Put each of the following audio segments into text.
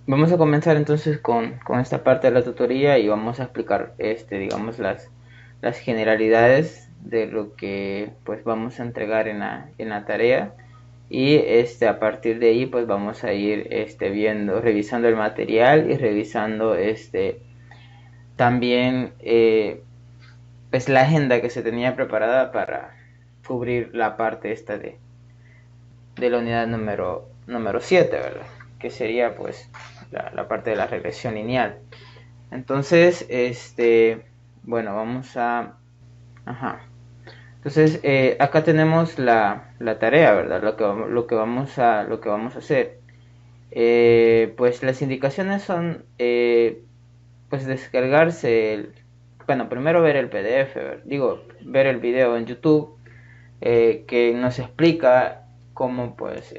Vamos a comenzar entonces con esta parte de la tutoría y vamos a explicar, digamos, las generalidades de lo que pues vamos a entregar en la tarea y a partir de ahí pues vamos a ir viendo, revisando el material y revisando también pues la agenda que se tenía preparada para cubrir la parte de la unidad número 7, ¿verdad? Que sería pues la parte de la regresión lineal. Entonces, bueno, vamos a... Ajá. Entonces, acá tenemos la tarea, ¿verdad? Lo que vamos a hacer. Pues las indicaciones son, pues descargarse bueno, primero ver el PDF, digo, ver el video en YouTube que nos explica cómo, pues,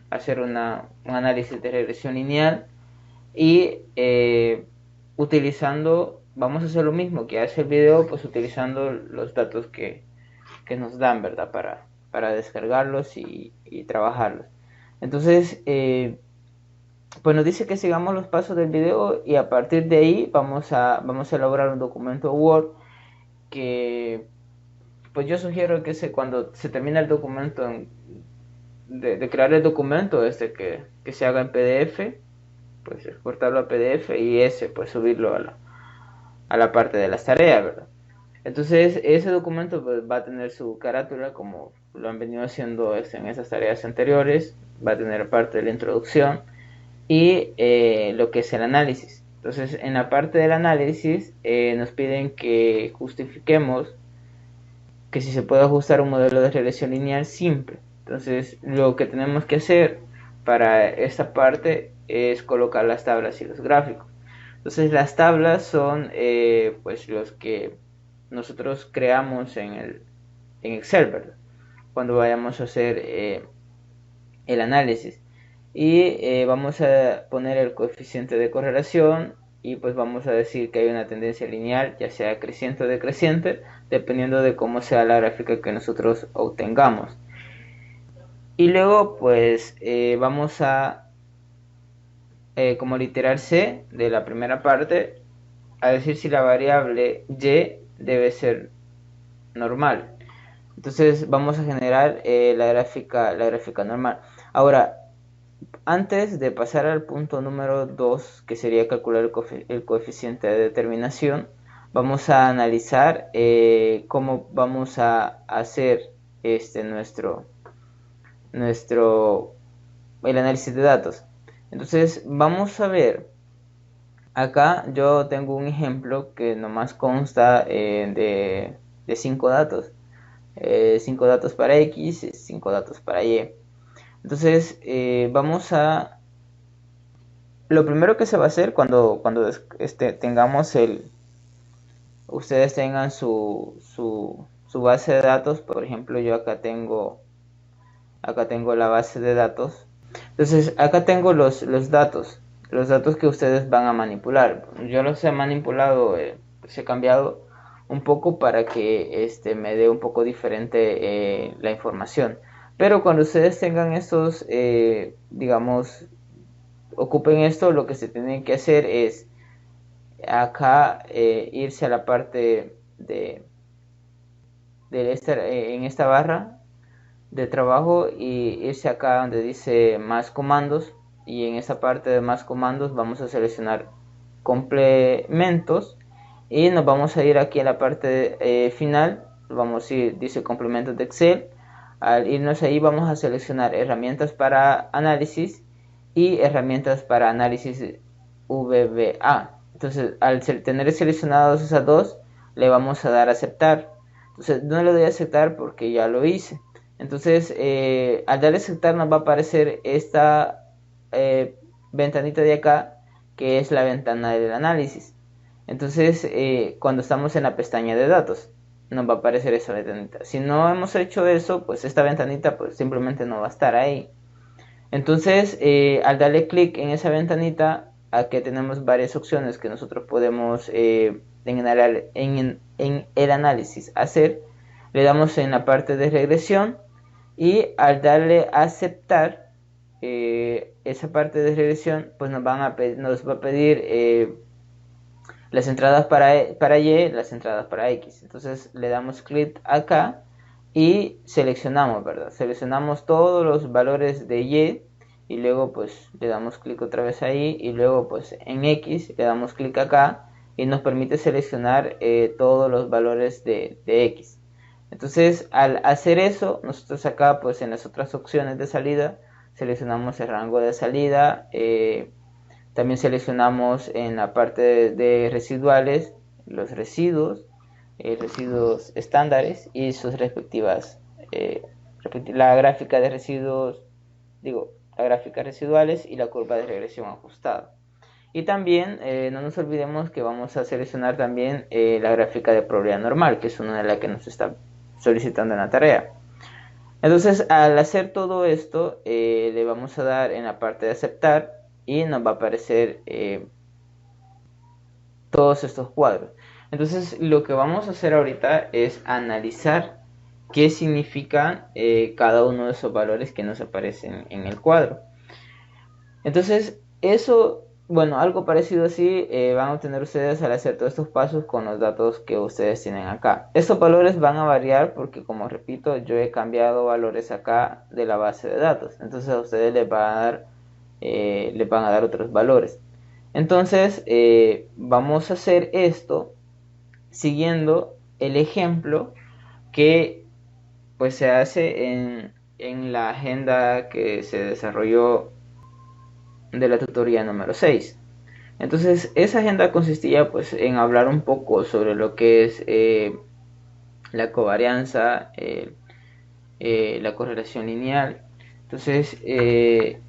hacer un análisis de regresión lineal y utilizando, vamos a hacer lo mismo que hace el video, pues utilizando los datos que nos dan, ¿verdad? Para descargarlos y trabajarlos. Entonces, pues nos dice que sigamos los pasos del video y a partir de ahí vamos a elaborar un documento Word que, pues yo sugiero que cuando se termine el documento, de crear el documento, que se haga en PDF, pues exportarlo a PDF y pues subirlo a la parte de las tareas, ¿verdad? Entonces ese documento pues, va a tener su carátula como lo han venido haciendo en esas tareas anteriores, va a tener parte de la introducción y lo que es el análisis. Entonces en la parte del análisis nos piden que justifiquemos que si se puede ajustar un modelo de regresión lineal simple. Entonces lo que tenemos que hacer para esta parte es colocar las tablas y los gráficos. Entonces las tablas son pues los que nosotros creamos en Excel, ¿verdad? Cuando vayamos a hacer el análisis. Y vamos a poner el coeficiente de correlación y pues vamos a decir que hay una tendencia lineal, ya sea creciente o decreciente, dependiendo de cómo sea la gráfica que nosotros obtengamos. Y luego pues vamos a, como literal C de la primera parte, a decir si la variable y debe ser normal. Entonces vamos a generar la gráfica normal. Ahora, antes de pasar al punto número 2, que sería calcular el coeficiente de determinación, vamos a analizar cómo vamos a hacer nuestro el análisis de datos. Entonces vamos a ver, acá yo tengo un ejemplo que nomás consta de 5 datos. 5 datos para X, 5 datos para Y. Entonces, vamos a... Lo primero que se va a hacer cuando tengamos ustedes tengan su base de datos, por ejemplo, yo acá tengo la base de datos. Entonces, acá tengo los datos que ustedes van a manipular. Yo los he manipulado, pues he cambiado un poco para que me dé un poco diferente la información. Pero cuando ustedes tengan estos, digamos, ocupen esto, lo que se tiene que hacer es acá irse a la parte en esta barra de trabajo y irse acá donde dice más comandos y en esta parte de más comandos vamos a seleccionar complementos y nos vamos a ir aquí a la parte final, vamos a ir, dice complementos de Excel. Al irnos ahí vamos a seleccionar herramientas para análisis y herramientas para análisis VBA. Entonces al tener seleccionados esas dos le vamos a dar a aceptar. Entonces no le doy a aceptar porque ya lo hice. Entonces, al darle a aceptar nos va a aparecer esta ventanita de acá, que es la ventana del análisis. Entonces, cuando estamos en la pestaña de datos, nos va a aparecer esa ventanita. Si no hemos hecho eso, pues esta ventanita pues simplemente no va a estar ahí. Entonces, al darle clic en esa ventanita, aquí tenemos varias opciones que nosotros podemos en el análisis hacer. Le damos en la parte de regresión y al darle a aceptar, esa parte de regresión, pues nos va a pedir las entradas para Y, las entradas para X. Entonces le damos clic acá y seleccionamos, ¿verdad? Seleccionamos todos los valores de Y luego pues le damos clic otra vez ahí y luego pues en X le damos clic acá y nos permite seleccionar todos los valores de X. Entonces al hacer eso, nosotros acá pues en las otras opciones de salida seleccionamos el rango de salida, también seleccionamos en la parte de residuales los residuos estándares y sus respectivas, la gráfica de residuos, la gráfica residuales y la curva de regresión ajustada. Y también no nos olvidemos que vamos a seleccionar también la gráfica de probabilidad normal, que es una de las que nos está solicitando en la tarea. Entonces, al hacer todo esto, le vamos a dar en la parte de aceptar y nos va a aparecer todos estos cuadros. Entonces, lo que vamos a hacer ahorita es analizar qué significan cada uno de esos valores que nos aparecen en el cuadro. Entonces, eso, bueno, algo parecido así van a obtener ustedes al hacer todos estos pasos con los datos que ustedes tienen acá. Estos valores van a variar porque, como repito, yo he cambiado valores acá de la base de datos. Entonces, a ustedes les van a dar otros valores. Entonces, vamos a hacer esto siguiendo el ejemplo que pues se hace en la agenda que se desarrolló de la tutoría número 6. Entonces, esa agenda consistía pues en hablar un poco sobre lo que es la covarianza, la correlación lineal. Entonces, en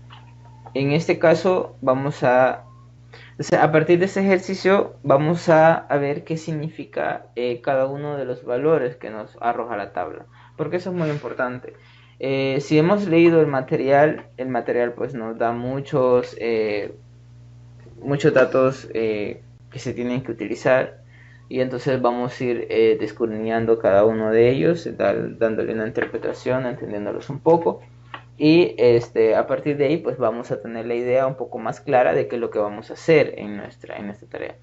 este caso vamos a partir de este ejercicio vamos a ver qué significa cada uno de los valores que nos arroja la tabla, porque eso es muy importante. Si hemos leído el material pues nos da muchos datos que se tienen que utilizar y entonces vamos a ir descubriendo cada uno de ellos, dándole una interpretación, entendiéndolos un poco. Y a partir de ahí pues vamos a tener la idea un poco más clara de qué es lo que vamos a hacer en esta tarea.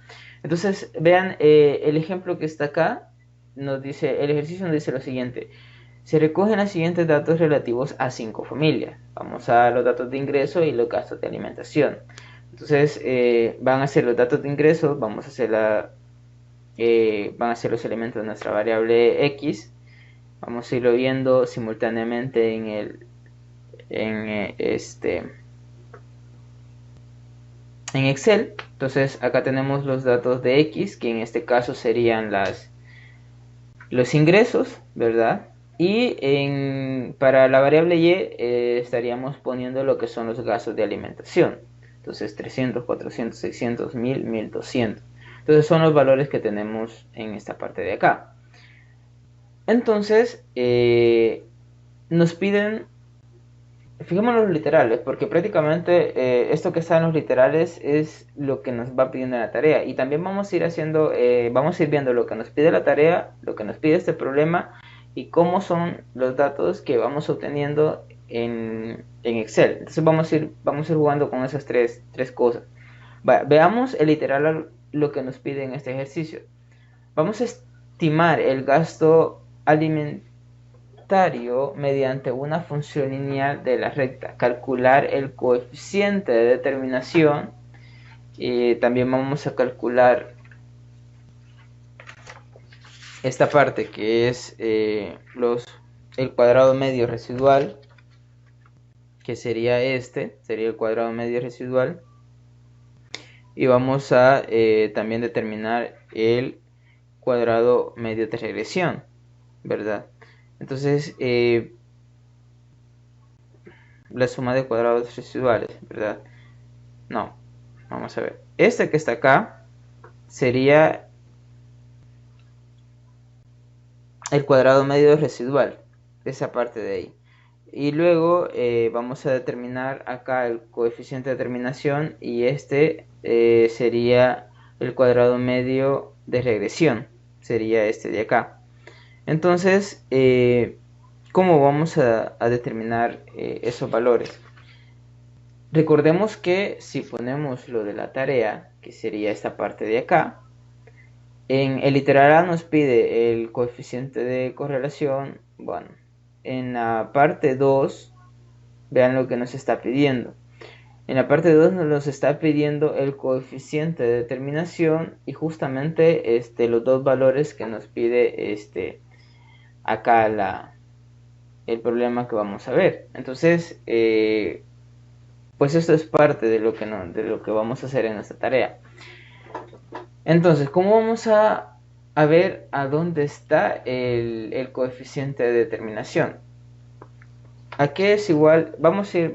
Entonces vean el ejemplo que está acá, el ejercicio nos dice lo siguiente: se recogen los siguientes datos relativos a 5 familias. Vamos a los datos de ingreso y los gastos de alimentación. Entonces van a ser los datos de ingreso, van a ser los elementos de nuestra variable X. Vamos a irlo viendo simultáneamente en Excel. Entonces acá tenemos los datos de X, que en este caso serían los ingresos, ¿verdad? Y para la variable Y estaríamos poniendo lo que son los gastos de alimentación. Entonces 300, 400, 600, 1000, 1200. Entonces son los valores que tenemos en esta parte de acá. Entonces nos piden, fijémonos los literales, porque prácticamente esto que está en los literales es lo que nos va pidiendo la tarea. Y también vamos a ir vamos a ir viendo lo que nos pide la tarea, lo que nos pide este problema y cómo son los datos que vamos obteniendo en Excel. Entonces vamos a ir jugando con esas tres cosas. Veamos el literal, lo que nos pide en este ejercicio. Vamos a estimar el gasto alimentario mediante una función lineal de la recta, calcular el coeficiente de determinación, y también vamos a calcular esta parte que es el cuadrado medio residual, que sería sería el cuadrado medio residual, y vamos a también determinar el cuadrado medio de regresión, ¿verdad? Entonces la suma de cuadrados residuales, ¿verdad? No, vamos a ver, este que está acá sería el cuadrado medio residual, esa parte de ahí. Y luego vamos a determinar acá el coeficiente de determinación, y sería el cuadrado medio de regresión, sería este de acá. Entonces, ¿cómo vamos a determinar esos valores? Recordemos que si ponemos lo de la tarea, que sería esta parte de acá, en el literal A nos pide el coeficiente de correlación. Bueno, en la parte 2, vean lo que nos está pidiendo. En la parte 2 nos está pidiendo el coeficiente de determinación y justamente los dos valores que nos pide acá el problema que vamos a ver. Entonces, pues esto es parte de lo que vamos a hacer en esta tarea. Entonces, ¿cómo vamos a ver a dónde está el coeficiente de determinación? Aquí es igual, vamos a ir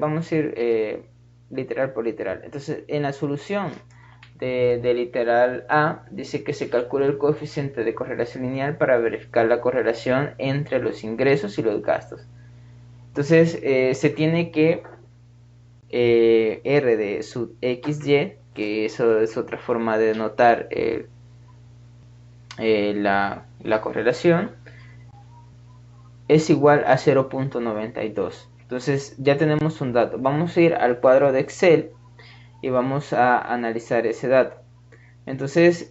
literal por literal. Entonces, en la solución de literal A, dice que se calcula el coeficiente de correlación lineal para verificar la correlación entre los ingresos y los gastos. Entonces, se tiene que R de sub XY, que eso es otra forma de notar la correlación, es igual a 0.92. Entonces ya tenemos un dato. Vamos a ir al cuadro de Excel y vamos a analizar ese dato. Entonces,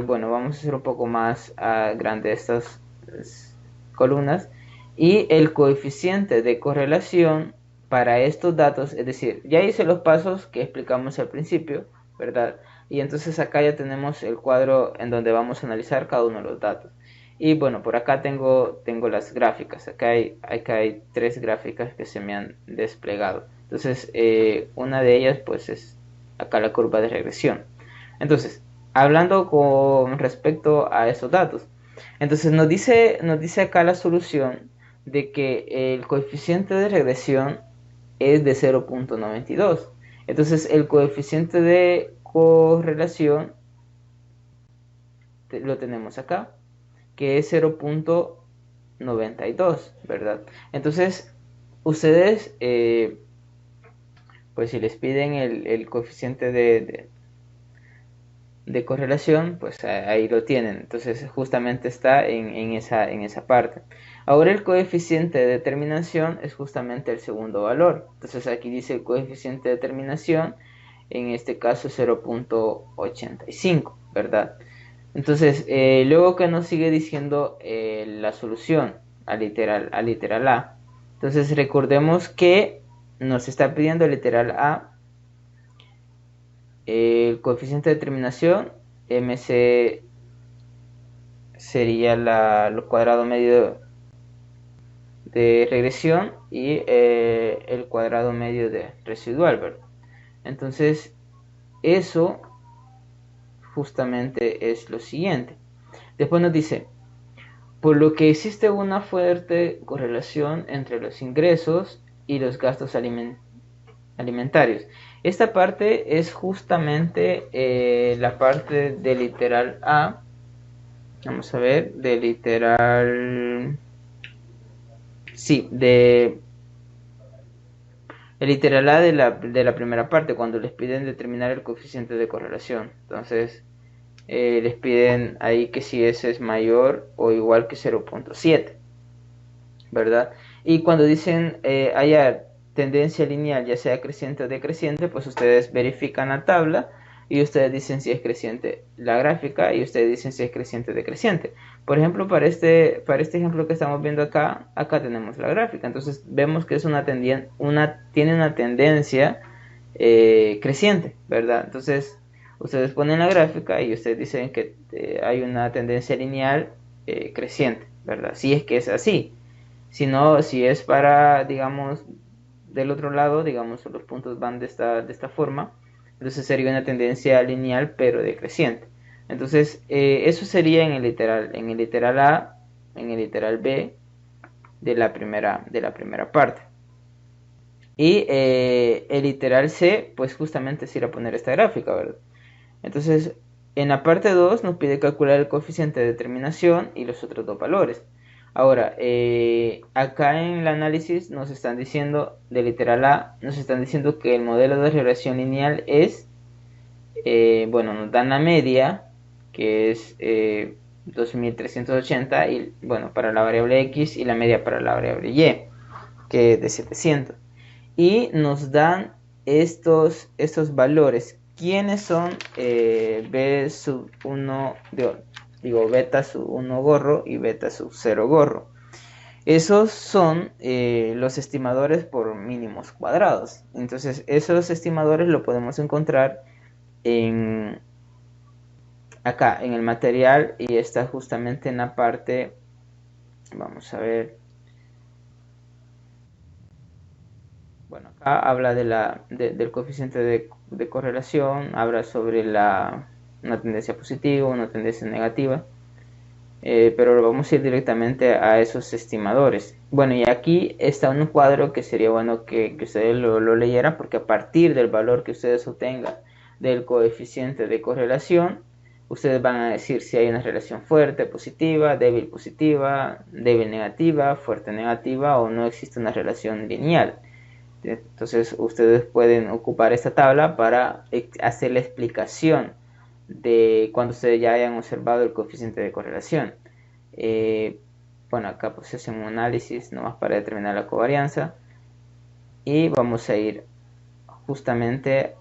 bueno, vamos a hacer un poco más grande estas columnas. Y el coeficiente de correlación para estos datos, es decir, ya hice los pasos que explicamos al principio, ¿verdad? Y entonces acá ya tenemos el cuadro en donde vamos a analizar cada uno de los datos. Y bueno, por acá tengo las gráficas. Acá hay 3 gráficas que se me han desplegado. Entonces, una de ellas pues es acá la curva de regresión. Entonces, hablando con respecto a esos datos, entonces nos dice acá la solución de que el coeficiente de regresión es de 0.92. Entonces, el coeficiente de correlación lo tenemos acá, que es 0.92, ¿verdad? Entonces, ustedes, pues si les piden el coeficiente de correlación, pues ahí lo tienen. Entonces, justamente está en esa parte. Ahora el coeficiente de determinación es justamente el segundo valor. Entonces, aquí dice el coeficiente de determinación, en este caso 0.85, ¿verdad? Entonces, luego que nos sigue diciendo la solución a literal A. Entonces, recordemos que nos está pidiendo literal A el coeficiente de determinación, MC sería el cuadrado medio de regresión y el cuadrado medio de residual, ¿verdad? Entonces, eso justamente es lo siguiente. Después nos dice, por lo que existe una fuerte correlación entre los ingresos y los gastos alimentarios. Esta parte es justamente la parte de literal A. Vamos a ver, de literal... Sí, de el literal A de la primera parte, cuando les piden determinar el coeficiente de correlación. Entonces, les piden ahí que si ese es mayor o igual que 0.7, ¿verdad? Y cuando dicen haya tendencia lineal, ya sea creciente o decreciente, pues ustedes verifican la tabla y ustedes dicen si es creciente la gráfica y ustedes dicen si es creciente o decreciente. Por ejemplo, para este ejemplo que estamos viendo acá tenemos la gráfica. Entonces vemos que es tiene una tendencia creciente, ¿verdad? Entonces ustedes ponen la gráfica y ustedes dicen que hay una tendencia lineal creciente, ¿verdad? Si es que es así. Si no, si es para, digamos, del otro lado, digamos, los puntos van de esta forma, entonces sería una tendencia lineal pero decreciente. Entonces, eso sería en el literal A, en el literal B de la primera parte. Y el literal C, pues justamente es ir a poner esta gráfica, ¿verdad? Entonces, en la parte 2 nos pide calcular el coeficiente de determinación y los otros dos valores. Ahora, acá en el análisis nos están diciendo, de literal A, nos están diciendo que el modelo de regresión lineal es, bueno, nos dan la media, que es 2380, y bueno, para la variable X, y la media para la variable Y, que es de 700. Y nos dan estos valores. ¿Quiénes son B sub 1, digo beta sub 1 gorro y beta sub 0 gorro? Esos son los estimadores por mínimos cuadrados. Entonces esos estimadores lo podemos encontrar acá en el material, y está justamente en la parte, vamos a ver, bueno, acá habla del coeficiente de correlación, habla sobre una tendencia positiva, una tendencia negativa. Pero vamos a ir directamente a esos estimadores. Bueno, y aquí está un cuadro que sería bueno que ustedes lo leyeran, porque a partir del valor que ustedes obtengan del coeficiente de correlación, ustedes van a decir si hay una relación fuerte positiva, débil positiva, débil negativa, fuerte negativa, o no existe una relación lineal. Entonces ustedes pueden ocupar esta tabla para hacer la explicación de cuando ustedes ya hayan observado el coeficiente de correlación. Bueno, acá pues hacemos un análisis nomás para determinar la covarianza, y vamos a ir justamente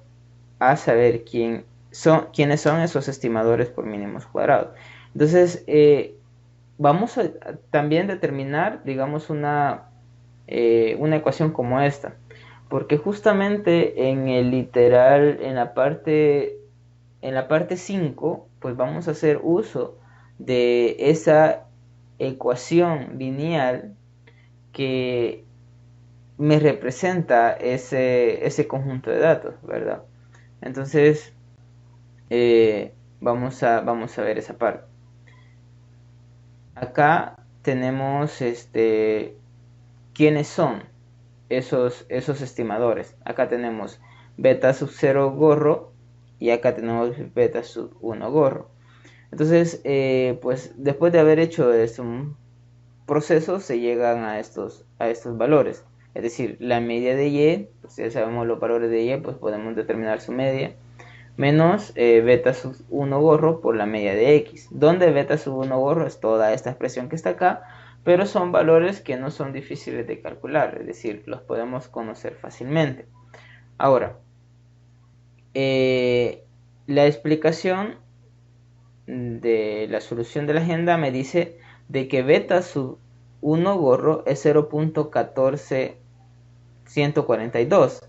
a saber quiénes son esos estimadores por mínimos cuadrados. Entonces vamos a también determinar, digamos, una ecuación como esta, porque justamente en el literal, en la parte 5, pues vamos a hacer uso de esa ecuación lineal que me representa ese conjunto de datos, ¿verdad? Entonces vamos a ver esa parte. Acá tenemos quiénes son esos estimadores. Acá tenemos beta sub 0 gorro, y acá tenemos beta sub 1 gorro. Entonces, pues después de haber hecho un proceso, se llegan a estos valores. Es decir, la media de Y, pues ya sabemos los valores de Y, pues podemos determinar su media, menos beta sub 1 gorro por la media de X, donde beta sub 1 gorro es toda esta expresión que está acá, pero son valores que no son difíciles de calcular, es decir, los podemos conocer fácilmente. Ahora, la explicación de la solución de la agenda me dice de que beta sub 1 gorro es 0.14142.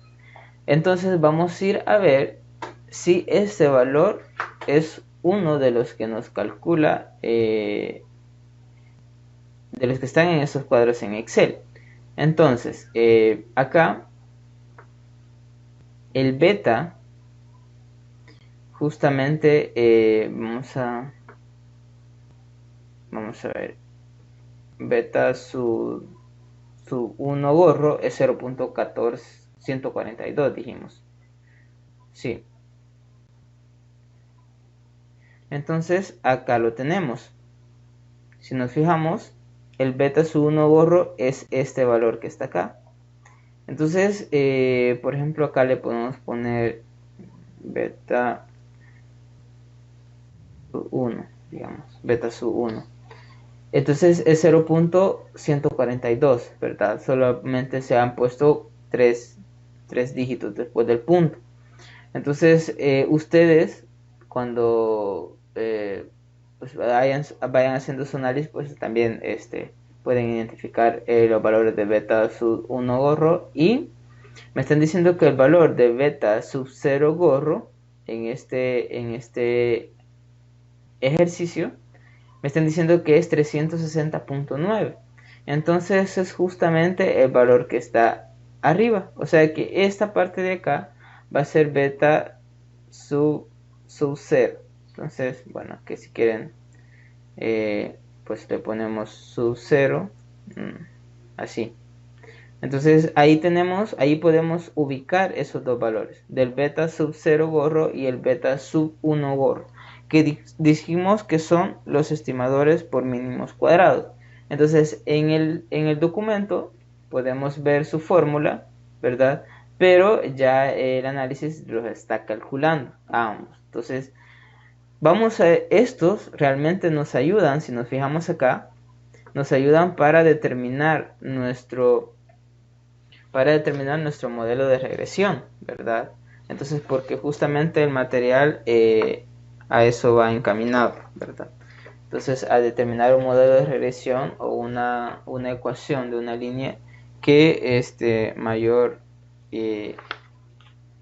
Entonces vamos a ir a ver si este valor es uno de los que nos calcula, de los que están en estos cuadros en Excel. Entonces acá el beta, justamente vamos a ver, beta su 1 gorro es 0.14142, dijimos. Sí. Entonces acá lo tenemos. Si nos fijamos, el beta sub 1 gorro es este valor que está acá. Entonces, por ejemplo, acá le podemos poner beta sub 1, digamos, beta sub 1. Entonces es 0.142, ¿verdad? Solamente se han puesto tres dígitos después del punto. Entonces, ustedes, cuando pues vayan haciendo su análisis, pues también pueden identificar los valores de beta sub 1 gorro, y me están diciendo que el valor de beta sub 0 gorro en este ejercicio, me están diciendo que es 360.9. Entonces es justamente el valor que está arriba, o sea que esta parte de acá va a ser beta sub 0. Entonces, bueno, que si quieren, pues le ponemos sub 0, así. Entonces ahí podemos ubicar esos dos valores, del beta sub 0 gorro y el beta sub 1 gorro, que dijimos que son los estimadores por mínimos cuadrados. Entonces en el documento podemos ver su fórmula, ¿verdad? Pero ya el análisis los está calculando a ambos. Entonces estos realmente nos ayudan, si nos fijamos acá, nos ayudan para determinar nuestro para determinar nuestro modelo de regresión, ¿verdad? Entonces, porque justamente el material a eso va encaminado, ¿verdad? Entonces, a determinar un modelo de regresión o una ecuación de una línea que mayor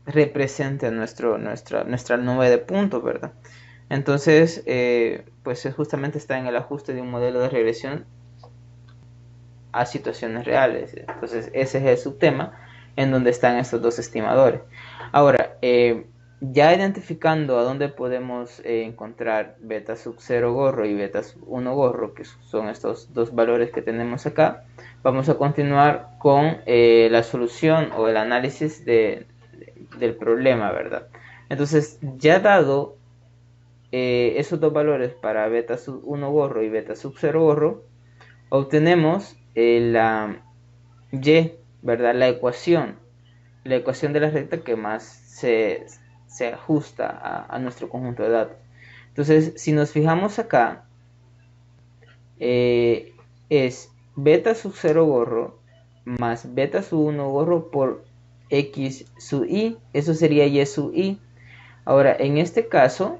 represente nuestra nube de puntos, ¿verdad? Entonces, pues justamente está en el ajuste de un modelo de regresión a situaciones reales. Entonces, ese es el subtema en donde están estos dos estimadores. Ahora, ya identificando a dónde podemos encontrar beta sub 0 gorro y beta sub 1 gorro, que son estos dos valores que tenemos acá, vamos a continuar con la solución o el análisis del problema, ¿verdad? Entonces, ya dado esos dos valores para beta sub 1 gorro y beta sub 0 gorro, obtenemos la y, ¿verdad? La ecuación de la recta que más se ajusta a nuestro conjunto de datos. Entonces, si nos fijamos acá, es beta sub 0 gorro más beta sub 1 gorro por x sub i, eso sería y sub i. Ahora, en este caso,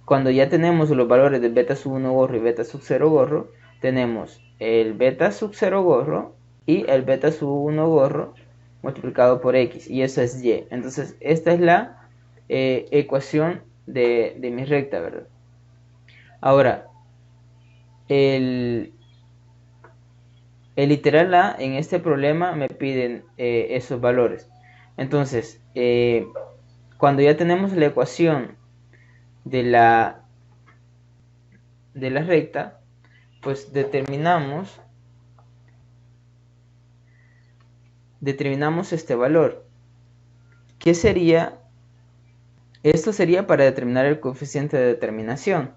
cuando ya tenemos los valores de beta sub 1 gorro y beta sub 0 gorro, tenemos el beta sub 0 gorro y el beta sub 1 gorro multiplicado por x, y eso es y. Entonces, esta es la ecuación de mi recta, ¿verdad? Ahora, el literal a en este problema me piden esos valores. Entonces, cuando ya tenemos la ecuación de la recta, pues determinamos este valor. ¿Qué sería? Esto sería para determinar el coeficiente de determinación.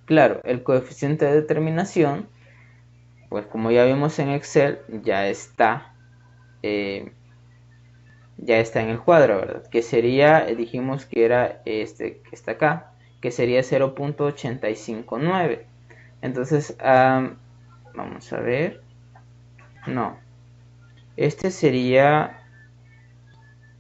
Claro, el coeficiente de determinación, pues como ya vimos en Excel, ya está en el cuadro, ¿verdad? Que sería, dijimos que era este que está acá, que sería 0.859. Entonces, vamos a ver. No. Este sería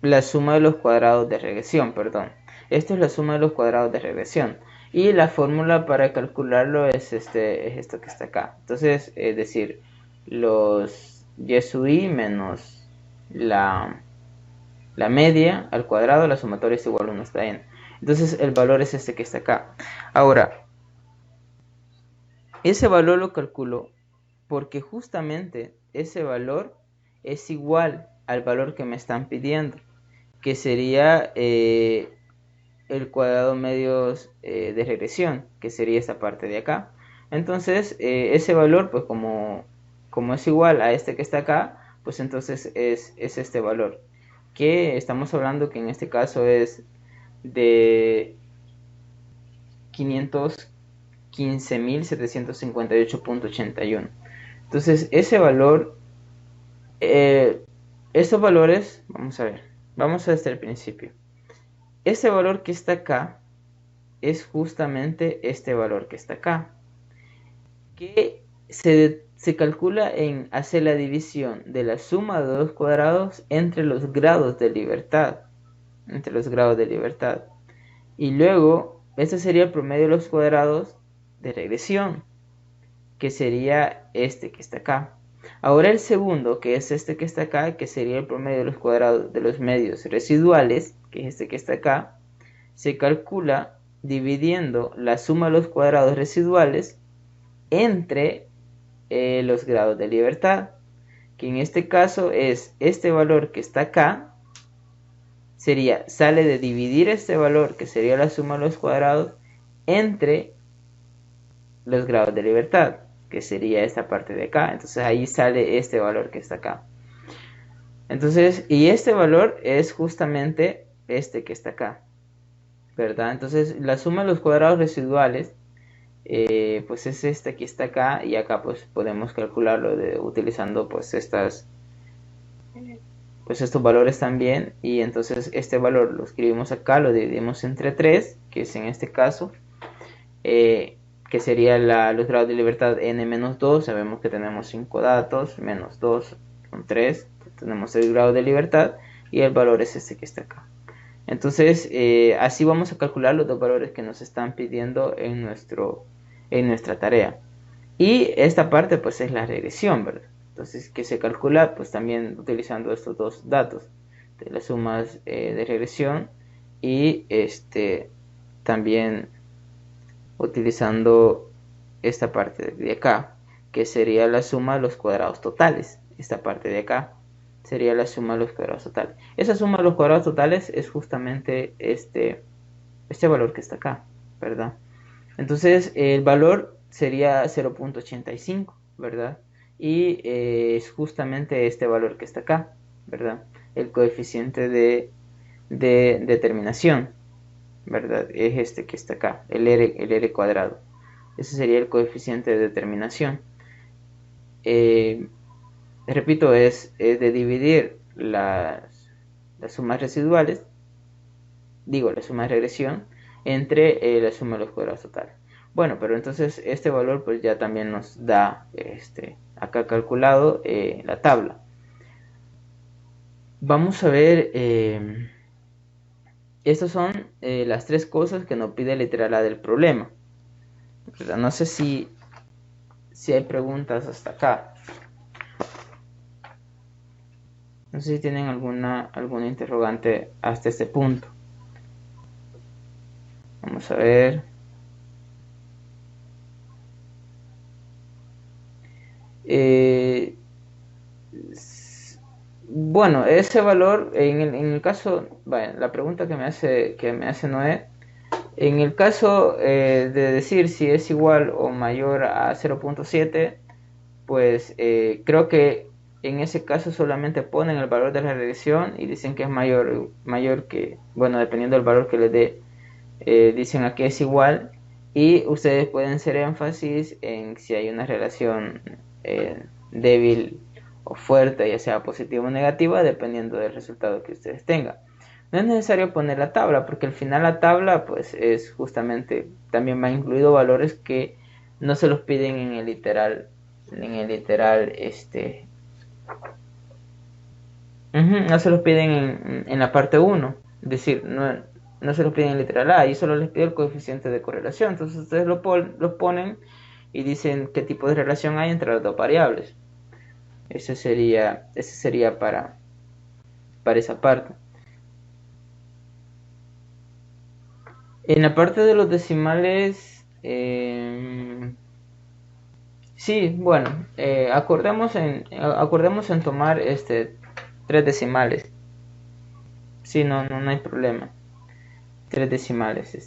la suma de los cuadrados de regresión, perdón. Esto es la suma de los cuadrados de regresión. Y la fórmula para calcularlo es esto que está acá. Entonces, es decir, los y sub i menos la media al cuadrado, la sumatoria es igual a 1 hasta n. Entonces, el valor es este que está acá. Ahora, ese valor lo calculo porque justamente ese valor es igual al valor que me están pidiendo, que sería el cuadrado medios de regresión, que sería esta parte de acá. Entonces, ese valor, pues como es igual a este que está acá, pues entonces es este valor, que estamos hablando que en este caso es de 515.758.81. Entonces, ese valor, estos valores, vamos a ver, vamos desde el principio. Ese valor que está acá es justamente este valor que está acá, que se calcula en hacer la división de la suma de dos cuadrados entre los grados de libertad. Y luego, este sería el promedio de los cuadrados de regresión, que sería este que está acá. Ahora el segundo, que es este que está acá, que sería el promedio de los cuadrados de los medios residuales, que es este que está acá, se calcula dividiendo la suma de los cuadrados residuales entre los grados de libertad, que en este caso es este valor que está acá, sale de dividir este valor, que sería la suma de los cuadrados, entre los grados de libertad, que sería esta parte de acá. Entonces ahí sale este valor que está acá. Entonces, y este valor es justamente este que está acá, ¿verdad? Entonces la suma de los cuadrados residuales pues es este que está acá, y acá pues podemos calcularlo utilizando pues estos valores también. Y entonces este valor lo escribimos acá, lo dividimos entre 3, que es en este caso, que sería los grados de libertad n-2. Sabemos que tenemos 5 datos, menos 2 son 3, tenemos el grado de libertad y el valor es este que está acá. Entonces, así vamos a calcular los dos valores que nos están pidiendo en nuestra tarea. Y esta parte pues es la regresión, ¿verdad? Entonces, que se calcula pues también utilizando estos dos datos, de las sumas de regresión y también utilizando esta parte de acá, que sería la suma de los cuadrados totales. Esta parte de acá sería la suma de los cuadrados totales. Esa suma de los cuadrados totales es justamente este valor que está acá, ¿verdad? Entonces el valor sería 0.85, ¿verdad? Y es justamente este valor que está acá, ¿verdad? El coeficiente de determinación, ¿verdad? Es este que está acá, el R cuadrado. Ese sería el coeficiente de determinación. Repito, es de dividir las sumas residuales, la suma de regresión, entre la suma de los cuadrados totales. Bueno, pero entonces este valor pues ya también nos da acá calculado la tabla. Vamos a ver, estas son las tres cosas que nos pide literal A del problema. No sé si hay preguntas hasta acá. No sé si tienen alguna interrogante hasta este punto. Vamos a ver. Bueno, ese valor, en el caso, bueno, la pregunta que me hace Noé, en el caso de decir si es igual o mayor a 0.7, pues creo que en ese caso solamente ponen el valor de la regresión y dicen que es mayor que, bueno, dependiendo del valor que les dé, dicen a que es igual, y ustedes pueden hacer énfasis en si hay una relación débil o fuerte, ya sea positiva o negativa, dependiendo del resultado que ustedes tengan. No es necesario poner la tabla, porque al final la tabla pues es justamente, también va incluido valores que no se los piden en el literal, no se los piden en la parte 1, es decir, no se los piden en literal A, y solo les pide el coeficiente de correlación. Entonces ustedes los ponen y dicen qué tipo de relación hay entre las dos variables. Ese sería para esa parte. En la parte de los decimales, sí, bueno, acordemos en tomar 3 decimales. Sí, no hay problema. 3 decimales.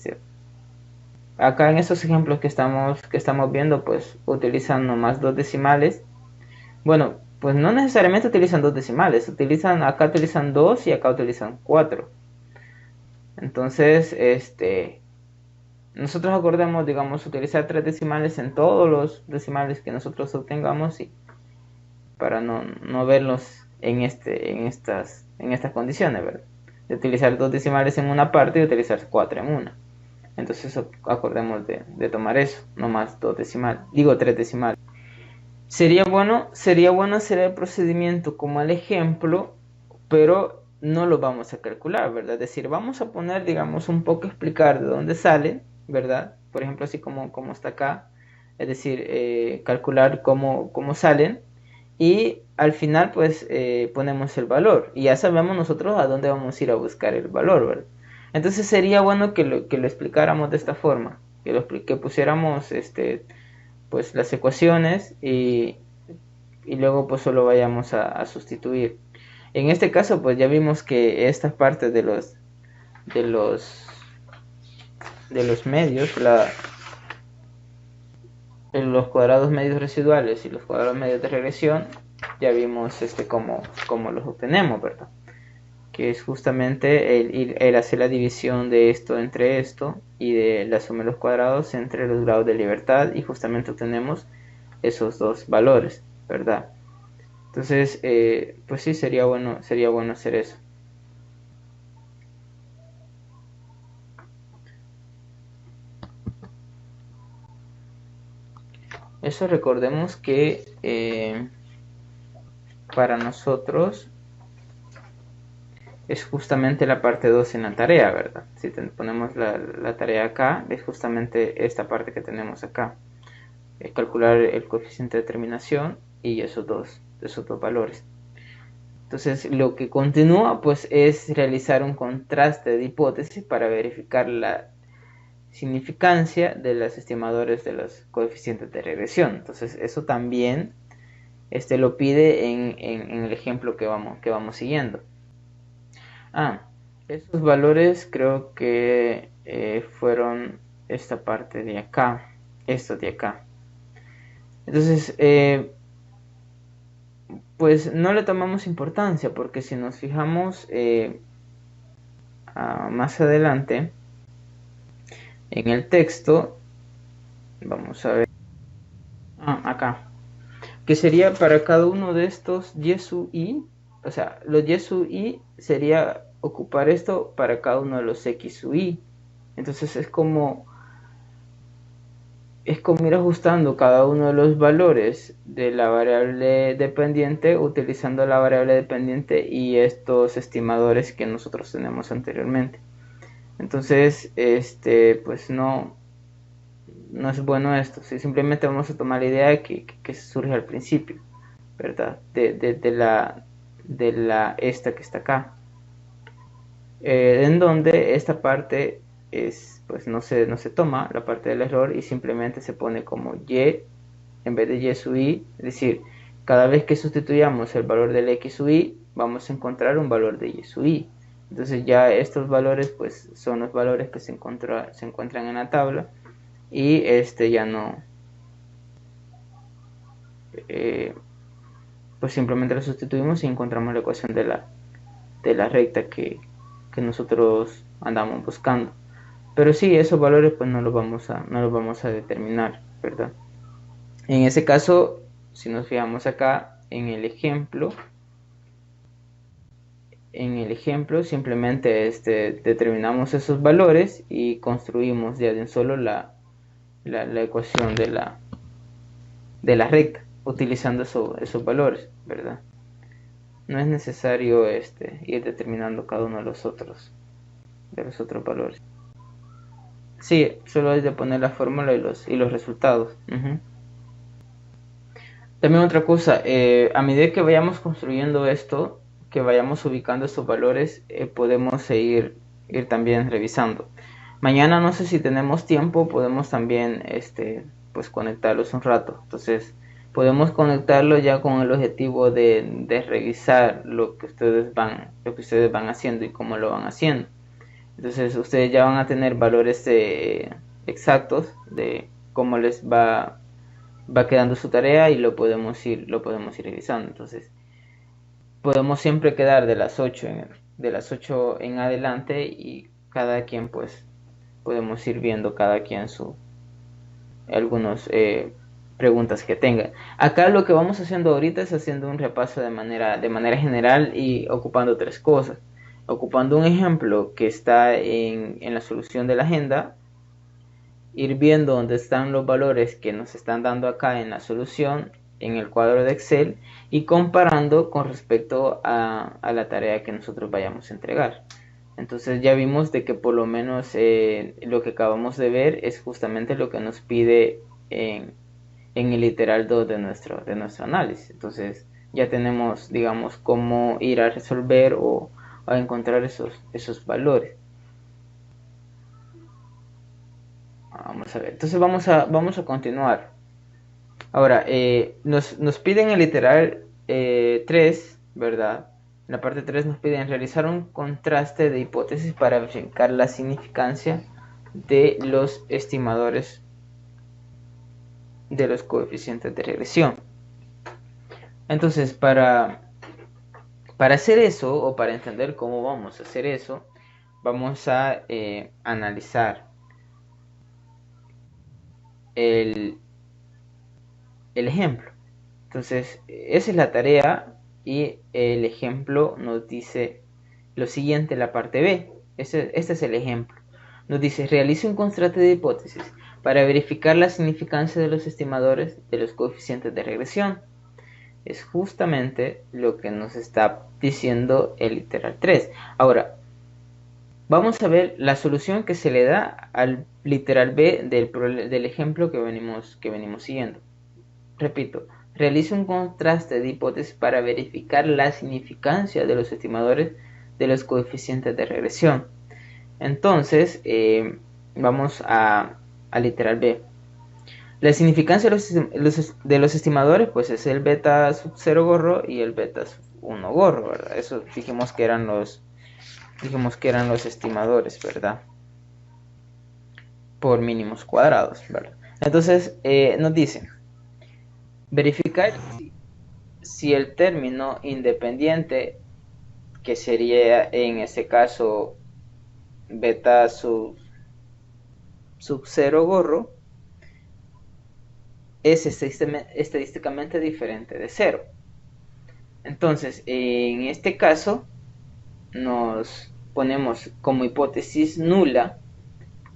Acá en estos ejemplos que estamos viendo, pues utilizan nomás 2 decimales. Bueno, pues no necesariamente utilizan 2 decimales, acá utilizan 2 y acá utilizan 4. Entonces, nosotros acordemos, digamos, utilizar 3 decimales en todos los decimales que nosotros obtengamos, y para no verlos en estas condiciones, ¿verdad? De utilizar 2 decimales en una parte y utilizar 4 en una. Entonces acordemos de tomar eso, no más 2 decimales, 3 decimales. Sería bueno hacer el procedimiento como el ejemplo, pero no lo vamos a calcular, ¿verdad? Es decir, vamos a poner, digamos, un poco explicar de dónde sale, ¿verdad? Por ejemplo, así como está acá, es decir, calcular cómo salen, y al final pues ponemos el valor y ya sabemos nosotros a dónde vamos a ir a buscar el valor, ¿verdad? Entonces sería bueno que lo explicáramos de esta forma, que pusiéramos pues las ecuaciones, y luego pues solo vayamos a sustituir. En este caso pues ya vimos que esta parte de los medios, los cuadrados medios residuales y los cuadrados medios de regresión, ya vimos cómo los obtenemos, ¿verdad? Que es justamente el hacer la división de esto entre esto y de la suma de los cuadrados entre los grados de libertad, y justamente obtenemos esos dos valores, ¿verdad? Entonces, pues sí, sería bueno hacer eso. Eso recordemos que para nosotros es justamente la parte 2 en la tarea, ¿verdad? Si ponemos la tarea acá, es justamente esta parte que tenemos acá. Calcular el coeficiente de determinación y esos dos valores. Entonces lo que continúa pues es realizar un contraste de hipótesis para verificar la significancia de los estimadores de los coeficientes de regresión. Entonces eso también lo pide en el ejemplo que vamos siguiendo. Estos valores creo que fueron esta parte de acá, esto de acá. Entonces, pues no le tomamos importancia porque si nos fijamos más adelante en el texto, vamos a ver, acá, que sería para cada uno de estos y sub i, o sea, los y sub i sería ocupar esto para cada uno de los x sub i. Entonces es como ir ajustando cada uno de los valores de la variable dependiente utilizando la variable dependiente y estos estimadores que nosotros tenemos anteriormente. Entonces, pues no es bueno esto. Si simplemente vamos a tomar la idea que surge al principio, ¿verdad? De la esta que está acá. En donde esta parte pues no se toma la parte del error y simplemente se pone como y en vez de y sub i, es decir, cada vez que sustituyamos el valor del x sub i vamos a encontrar un valor de y sub i. Entonces ya estos valores pues son los valores que se encuentran en la tabla y ya no pues simplemente lo sustituimos y encontramos la ecuación de la recta que nosotros andamos buscando. Pero sí, esos valores pues no los vamos a determinar, ¿verdad? En ese caso, si nos fijamos acá en el ejemplo simplemente determinamos esos valores y construimos ya de un solo la ecuación de la recta utilizando esos valores, ¿verdad? No es necesario ir determinando cada uno de los otros valores. Sí, solo hay de poner la fórmula y los resultados. También otra cosa, a medida que vayamos construyendo esto, que vayamos ubicando estos valores, podemos ir también revisando. Mañana no sé si tenemos tiempo, podemos también pues conectarlos un rato. Entonces podemos conectarlo ya con el objetivo de revisar lo que ustedes van haciendo y cómo lo van haciendo. Entonces ustedes ya van a tener valores exactos de cómo les va quedando su tarea y lo podemos ir revisando. Entonces podemos siempre quedar de las 8 en adelante y cada quien pues podemos ir viendo cada quien algunos preguntas que tenga. Acá lo que vamos haciendo ahorita es haciendo un repaso de manera general y ocupando tres cosas. Ocupando un ejemplo que está en la solución de la agenda, ir viendo dónde están los valores que nos están dando acá en la solución, en el cuadro de Excel, y comparando con respecto a la tarea que nosotros vayamos a entregar. Entonces ya vimos de que por lo menos lo que acabamos de ver es justamente lo que nos pide en el literal 2 de nuestro análisis. Entonces ya tenemos, digamos, cómo ir a resolver o a encontrar esos valores. Vamos a ver, entonces vamos a continuar. Ahora, nos piden el literal 3, ¿verdad? En la parte 3 nos piden realizar un contraste de hipótesis para verificar la significancia de los estimadores de los coeficientes de regresión. Entonces, para hacer eso, o para entender cómo vamos a hacer eso, vamos a analizar el ejemplo. Entonces, esa es la tarea y el ejemplo nos dice lo siguiente en la parte B. Este es el ejemplo. Nos dice, realice un contraste de hipótesis para verificar la significancia de los estimadores de los coeficientes de regresión. Es justamente lo que nos está diciendo el literal 3. Ahora, vamos a ver la solución que se le da al literal B del ejemplo que venimos siguiendo. Repito, realice un contraste de hipótesis para verificar la significancia de los estimadores de los coeficientes de regresión. Entonces, vamos a literal B. La significancia de los estimadores pues es el beta sub 0 gorro y el beta sub 1 gorro, ¿verdad? Eso dijimos que eran los estimadores, ¿verdad? Por mínimos cuadrados, ¿verdad? Entonces nos dice verificar si el término independiente, que sería en este caso beta sub 0 gorro, es estadísticamente diferente de 0. Entonces, en este caso, nos ponemos como hipótesis nula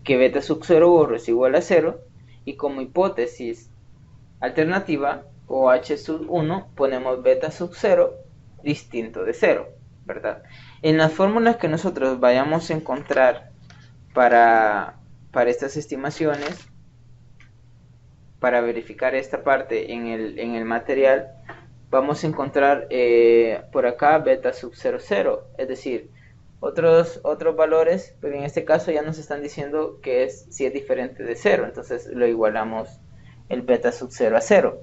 que beta sub 0 gorro es igual a 0, y como hipótesis alternativa, o h sub 1, ponemos beta sub 0 distinto de 0, ¿verdad? En las fórmulas que nosotros vayamos a encontrar para estas estimaciones, para verificar esta parte en el material, vamos a encontrar por acá beta sub 00, es decir, otros valores, pero en este caso ya nos están diciendo que si es diferente de 0, entonces lo igualamos el beta sub 0 a 0.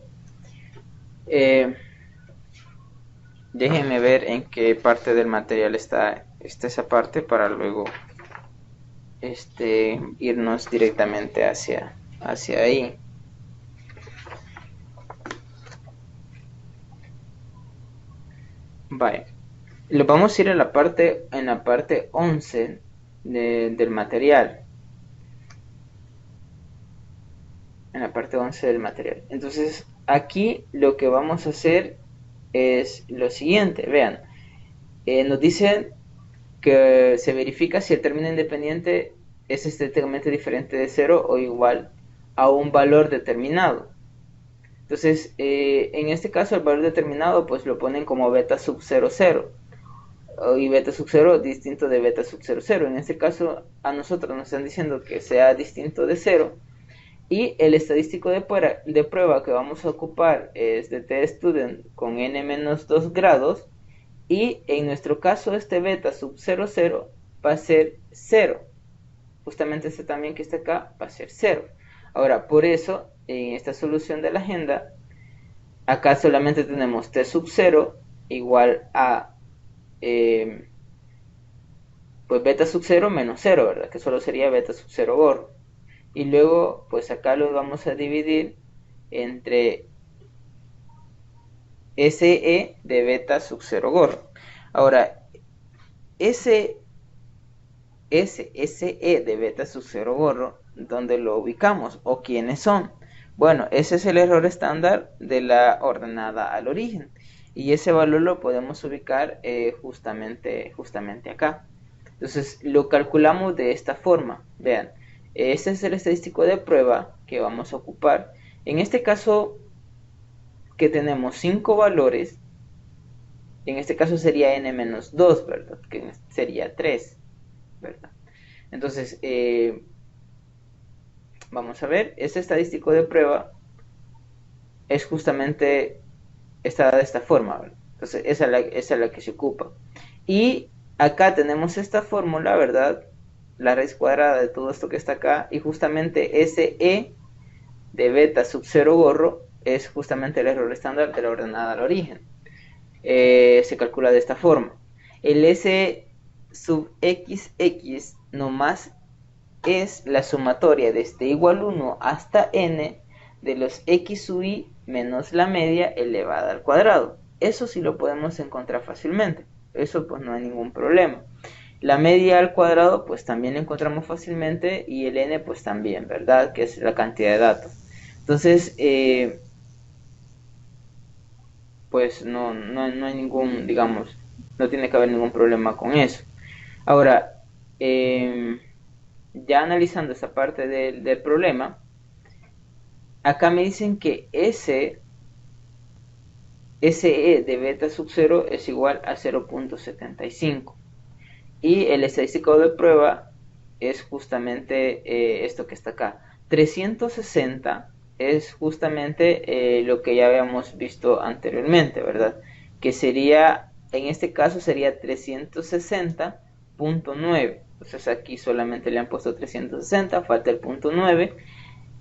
Déjenme ver en qué parte del material está esa parte para luego irnos directamente hacia ahí. Vale, lo vamos a ir en la parte 11 del material. En la parte 11 del material. Entonces, aquí lo que vamos a hacer es lo siguiente. Vean, nos dicen que se verifica si el término independiente es estéticamente diferente de 0 o igual a un valor determinado. Entonces, en este caso el valor determinado pues lo ponen como beta sub 00 y beta sub 0 distinto de beta sub 00. En este caso a nosotros nos están diciendo que sea distinto de 0, y el estadístico de prueba que vamos a ocupar es de tstudent con n-2 grados, y en nuestro caso este beta sub 00 va a ser 0. Justamente este también que está acá va a ser 0. Ahora, por eso, en esta solución de la agenda, acá solamente tenemos t sub 0 igual a pues beta sub 0 menos 0, ¿verdad? Que solo sería beta sub 0 gorro. Y luego, pues acá lo vamos a dividir entre SE de beta sub 0 gorro. Ahora, SE de beta sub 0 gorro, ¿dónde lo ubicamos? ¿O quiénes son? Bueno, ese es el error estándar de la ordenada al origen. Y ese valor lo podemos ubicar justamente acá. Entonces, lo calculamos de esta forma. Vean, este es el estadístico de prueba que vamos a ocupar. En este caso, que tenemos 5 valores, en este caso sería n-2, ¿verdad? Que sería 3, ¿verdad? Entonces, vamos a ver, este estadístico de prueba es justamente está de esta forma, ¿verdad? Entonces, esa es la que se ocupa. Y acá tenemos esta fórmula, ¿verdad? La raíz cuadrada de todo esto que está acá, y justamente ese E de beta sub 0 gorro es justamente el error estándar de la ordenada al origen. Se calcula de esta forma. El S sub XX nomás es la sumatoria desde igual 1 hasta n de los x sub i menos la media elevada al cuadrado. Eso sí lo podemos encontrar fácilmente. Eso pues no hay ningún problema. La media al cuadrado pues también la encontramos fácilmente, y el n pues también, ¿verdad? Que es la cantidad de datos. Entonces, pues no hay ningún, digamos, no tiene que haber ningún problema con eso. Ahora, ya analizando esa parte del problema, acá me dicen que ese SE de beta sub 0 es igual a 0.75. Y el estadístico de prueba es justamente esto que está acá. 360 es justamente lo que ya habíamos visto anteriormente, ¿verdad? Que sería, en este caso sería 360.9. Entonces aquí solamente le han puesto 360, falta el punto 9.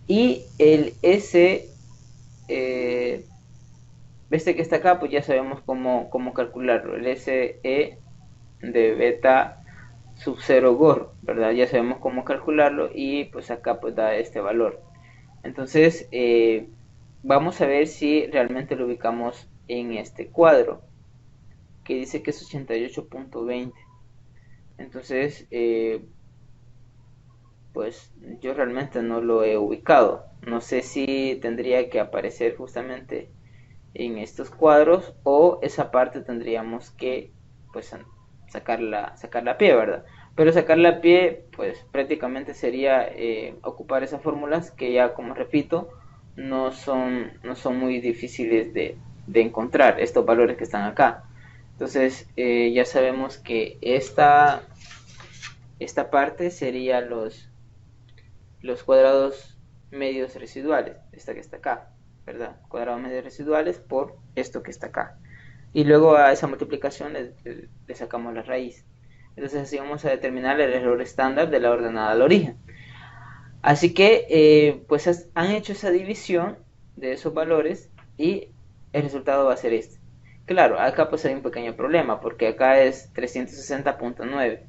Y el S, este que está acá, pues ya sabemos cómo calcularlo. El SE de beta sub 0 GOR, ¿verdad? Ya sabemos cómo calcularlo y pues acá pues da este valor. Entonces vamos a ver si realmente lo ubicamos en este cuadro que dice que es 88.20. Entonces pues yo realmente no lo he ubicado. No sé si tendría que aparecer justamente en estos cuadros o esa parte tendríamos que pues sacarla a pie, ¿verdad? Pero sacarla a pie pues prácticamente sería ocupar esas fórmulas que ya, como repito, no son muy difíciles de encontrar, estos valores que están acá. Entonces ya sabemos que esta parte sería los cuadrados medios residuales, esta que está acá, ¿verdad? Cuadrados medios residuales por esto que está acá. Y luego a esa multiplicación le sacamos la raíz. Entonces así vamos a determinar el error estándar de la ordenada al origen. Así que pues han hecho esa división de esos valores y el resultado va a ser este. Claro, acá pues hay un pequeño problema porque acá es 360.9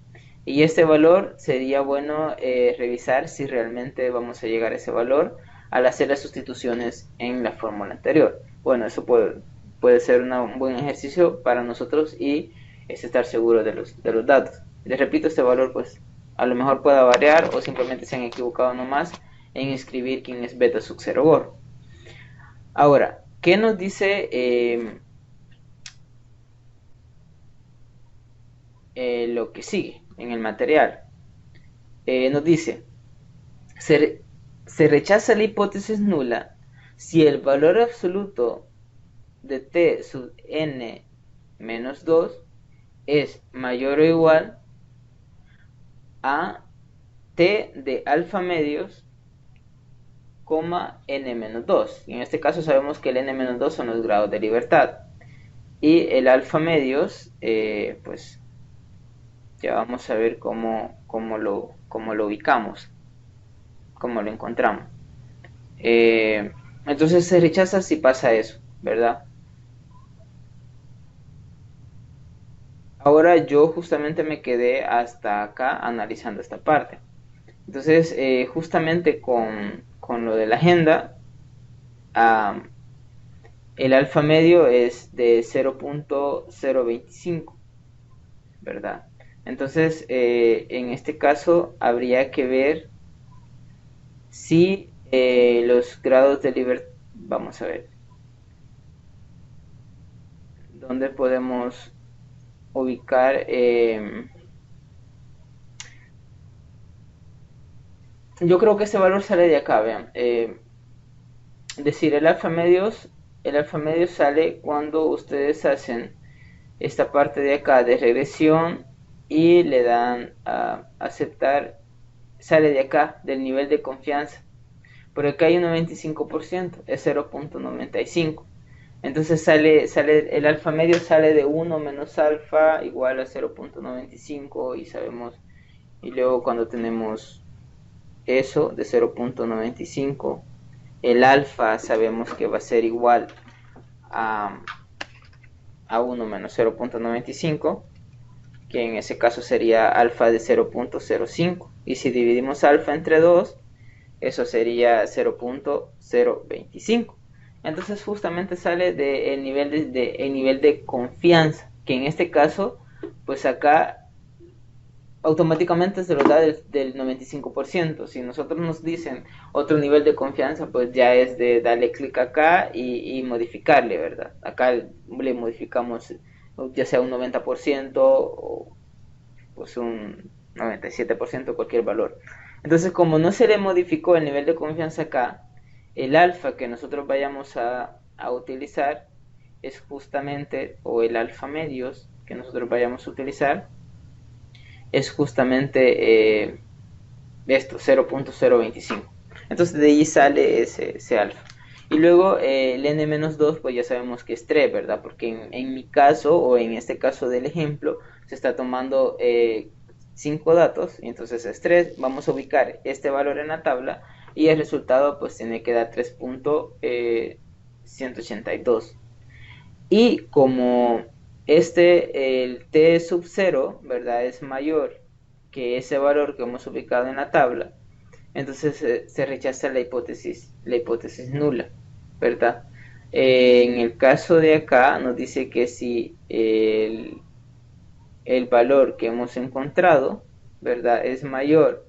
y este valor sería bueno revisar si realmente vamos a llegar a ese valor al hacer las sustituciones en la fórmula anterior. Bueno, eso puede ser un buen ejercicio para nosotros y es estar seguro de los datos. Les repito, este valor pues a lo mejor pueda variar o simplemente se han equivocado nomás en escribir quién es beta sub 0 GOR. Ahora, ¿qué nos dice lo que sigue en el material? Nos dice, se rechaza la hipótesis nula si el valor absoluto de t sub n menos 2 es mayor o igual a t de alfa medios, n menos 2. Y en este caso sabemos que el n menos 2 son los grados de libertad. Y el alfa medios, pues ya vamos a ver cómo lo ubicamos, cómo lo encontramos. Entonces se rechaza si pasa eso, ¿verdad? Ahora yo justamente me quedé hasta acá analizando esta parte. Entonces, justamente con lo de la agenda, el alfa medio es de 0.025, ¿verdad? Entonces, en este caso habría que ver si los grados de libertad, vamos a ver, dónde podemos ubicar, yo creo que este valor sale de acá, vean, decir el alfa medio sale cuando ustedes hacen esta parte de acá de regresión y le dan a aceptar, sale de acá del nivel de confianza. Por acá hay un 95%, es 0.95. Entonces sale el alfa medio sale de 1 menos alfa igual a 0.95 y sabemos, y luego cuando tenemos eso de 0.95, el alfa sabemos que va a ser igual a, a 1 menos 0.95, que en ese caso sería alfa de 0.05. Y si dividimos alfa entre 2, eso sería 0.025. Entonces justamente sale del nivel de confianza, que en este caso, pues acá automáticamente se lo da del 95%. Si nosotros nos dicen otro nivel de confianza, pues ya es de darle clic acá y modificarle, ¿verdad? Acá le modificamos ya sea un 90% o pues un 97%, cualquier valor. Entonces, como no se le modificó el nivel de confianza acá, el alfa que nosotros vayamos a utilizar es justamente, o el alfa medios que nosotros vayamos a utilizar, es justamente esto, 0.025. Entonces de ahí sale ese alfa. Y luego el n-2, pues ya sabemos que es 3, ¿verdad? Porque en mi caso, o en este caso del ejemplo, se está tomando 5 datos, y entonces es 3. Vamos a ubicar este valor en la tabla, y el resultado pues tiene que dar 3.182. Y como el t sub 0, ¿verdad? Es mayor que ese valor que hemos ubicado en la tabla, entonces se rechaza la hipótesis nula, ¿verdad? En el caso de acá nos dice que si el valor que hemos encontrado, ¿verdad? Es mayor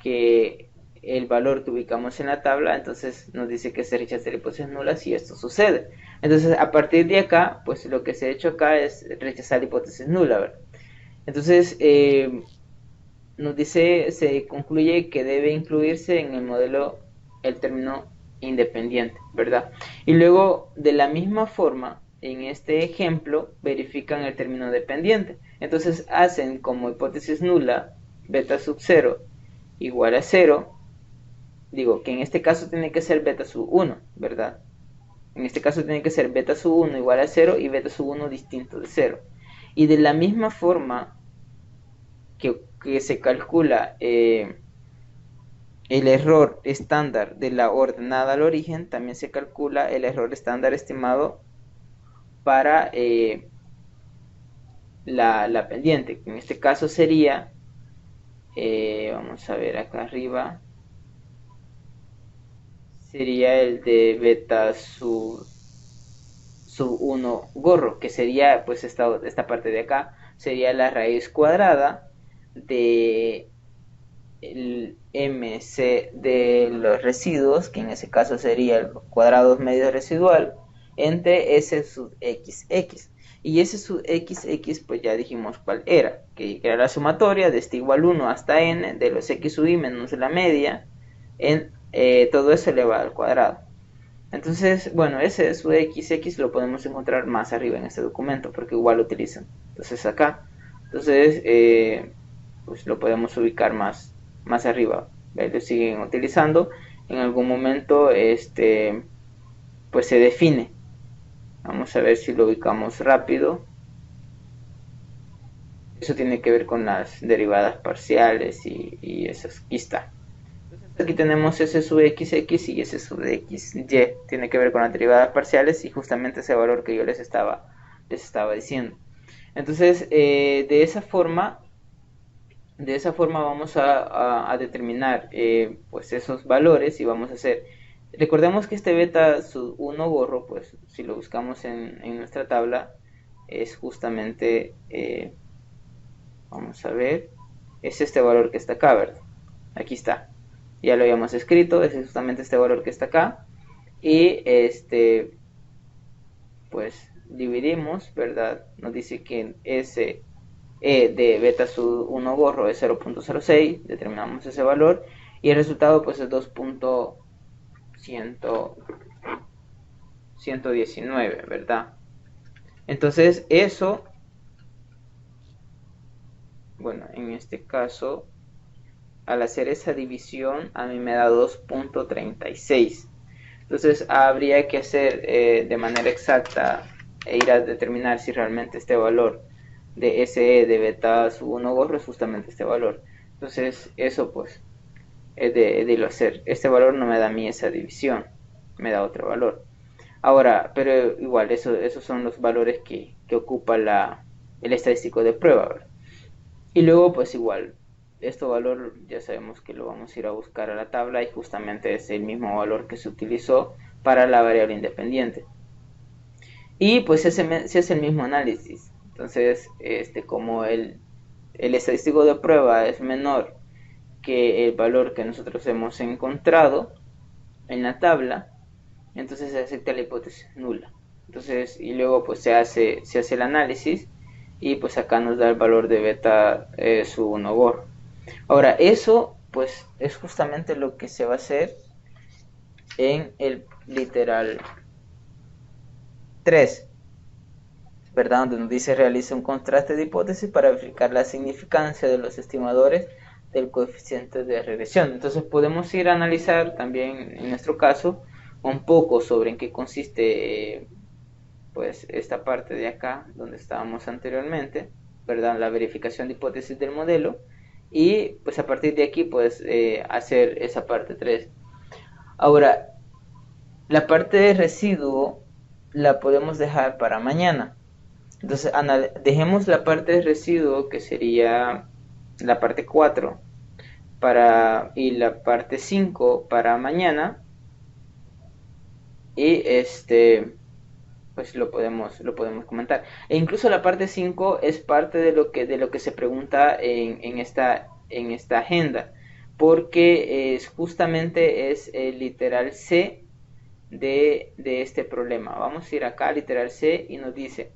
que el valor que ubicamos en la tabla, entonces nos dice que se rechaza la hipótesis nula si esto sucede. Entonces, a partir de acá, pues lo que se ha hecho acá es rechazar la hipótesis nula, ¿verdad? Entonces, nos dice, se concluye que debe incluirse en el modelo el término independiente, ¿verdad? Y luego, de la misma forma, en este ejemplo, verifican el término dependiente. Entonces, hacen como hipótesis nula beta sub 0 igual a 0. Digo que en este caso tiene que ser beta sub 1, ¿verdad? En este caso tiene que ser beta sub 1 igual a 0 y beta sub 1 distinto de 0. Y de la misma forma que se calcula el error estándar de la ordenada al origen, también se calcula el error estándar estimado para la pendiente, que en este caso sería, vamos a ver acá arriba, sería el de beta sub 1 gorro, que sería pues esta parte de acá, sería la raíz cuadrada de el MC de los residuos, que en ese caso sería el cuadrado medio residual, entre S sub XX. Y S sub XX, pues ya dijimos cuál era, que era la sumatoria de este igual 1 hasta n de los X sub I menos la media, en todo eso elevado al cuadrado. Entonces, bueno, ese sub XX lo podemos encontrar más arriba en este documento, porque igual lo utilizan. Entonces acá, entonces, pues lo podemos ubicar más arriba. Lo siguen utilizando. En algún momento, pues se define. Vamos a ver si lo ubicamos rápido. Eso tiene que ver con las derivadas parciales y eso. Aquí está. Entonces aquí tenemos S sub XX y S sub XY. Tiene que ver con las derivadas parciales y justamente ese valor que yo les estaba diciendo. Entonces, de esa forma vamos a determinar pues esos valores y vamos a hacer. Recordemos que este beta sub 1 gorro, pues si lo buscamos en nuestra tabla, es justamente, vamos a ver, es este valor que está acá, ¿verdad? Aquí está. Ya lo habíamos escrito, es justamente este valor que está acá. Y pues dividimos, ¿verdad? Nos dice que ese de beta sub 1 gorro es 0.06, determinamos ese valor y el resultado pues es 2.119, ¿verdad? Entonces eso, bueno, en este caso, al hacer esa división a mí me da 2.36. Entonces habría que hacer de manera exacta e ir a determinar si realmente este valor de SE de beta sub 1 gorro es justamente este valor. Entonces eso pues es de lo hacer. Este valor no me da a mí esa división, me da otro valor. Ahora, pero igual, esos son los valores que ocupa el estadístico de prueba, ¿verdad? Y luego pues igual, este valor ya sabemos que lo vamos a ir a buscar a la tabla y justamente es el mismo valor que se utilizó para la variable independiente. Y pues se hace el mismo análisis. Entonces, como el estadístico de prueba es menor que el valor que nosotros hemos encontrado en la tabla, entonces se acepta la hipótesis nula. Entonces, y luego pues se hace el análisis y pues acá nos da el valor de beta sub 1 gorro. Ahora, eso pues es justamente lo que se va a hacer en el literal 3. ¿verdad? Donde nos dice realiza un contraste de hipótesis para verificar la significancia de los estimadores del coeficiente de regresión. Entonces podemos ir a analizar también en nuestro caso un poco sobre en qué consiste pues esta parte de acá donde estábamos anteriormente, ¿verdad? La verificación de hipótesis del modelo, y pues a partir de aquí pues hacer esa parte 3. Ahora, la parte de residuo la podemos dejar para mañana. Entonces dejemos la parte de residuo, que sería la parte 4 y la parte 5 para mañana, y pues lo podemos comentar. E incluso la parte 5 es parte de lo que se pregunta en esta agenda, porque justamente es el literal C de este problema. Vamos a ir acá, literal C, y nos dice: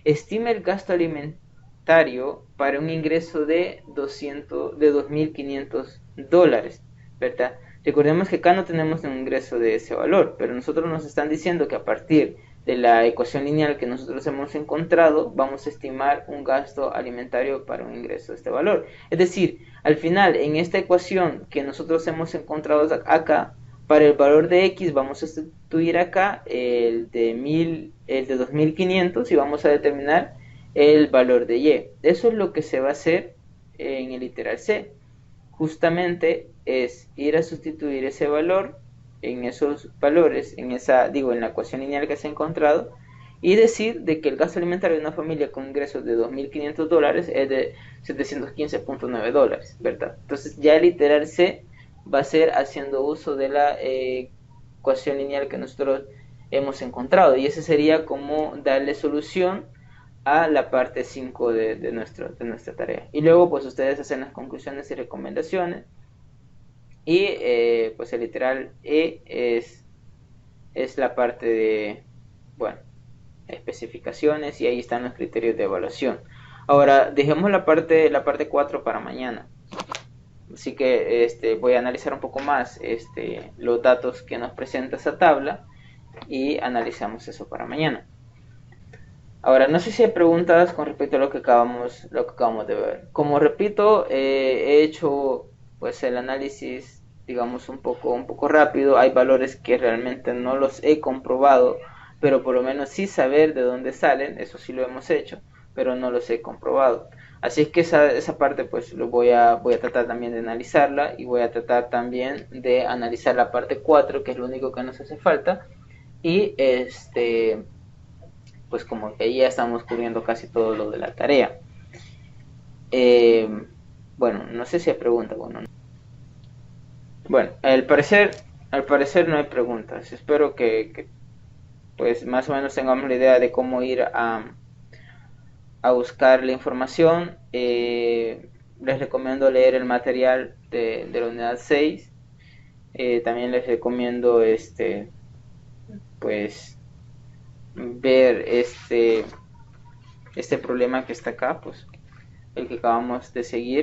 estima el gasto alimentario para un ingreso de $2.500, ¿verdad? Recordemos que acá no tenemos un ingreso de ese valor, pero nosotros nos están diciendo que a partir de la ecuación lineal que nosotros hemos encontrado, vamos a estimar un gasto alimentario para un ingreso de este valor. Es decir, al final, en esta ecuación que nosotros hemos encontrado acá, para el valor de X vamos a sustituir acá el de 2.500 y vamos a determinar el valor de Y. Eso es lo que se va a hacer en el literal C. Justamente es ir a sustituir ese valor en esos valores, en la ecuación lineal que se ha encontrado, y decir de que el gasto alimentario de una familia con ingresos de $2.500 es de $715.9, ¿verdad? Entonces ya el literal C va a ser haciendo uso de la ecuación lineal que nosotros hemos encontrado, y ese sería como darle solución a la parte 5 de nuestra tarea. Y luego pues ustedes hacen las conclusiones y recomendaciones, y pues el literal E es la parte de, bueno, especificaciones, y ahí están los criterios de evaluación. Ahora dejemos la parte 4 para mañana. Así que voy a analizar un poco más los datos que nos presenta esa tabla, y analizamos eso para mañana. Ahora, no sé si hay preguntas con respecto a lo que acabamos de ver. Como repito, he hecho pues el análisis, digamos, un poco rápido. Hay valores que realmente no los he comprobado, pero por lo menos sí saber de dónde salen, eso sí lo hemos hecho, pero no los he comprobado. Así es que esa parte pues voy a tratar también de analizarla, y voy a tratar también de analizar la parte 4, que es lo único que nos hace falta, y pues como que ahí ya estamos cubriendo casi todo lo de la tarea. Bueno, no sé si hay preguntas. Bueno, al parecer no hay preguntas. Espero que pues más o menos tengamos la idea de cómo ir a buscar la información. Les recomiendo leer el material de la unidad 6. También les recomiendo pues ver este problema que está acá, pues el que acabamos de seguir.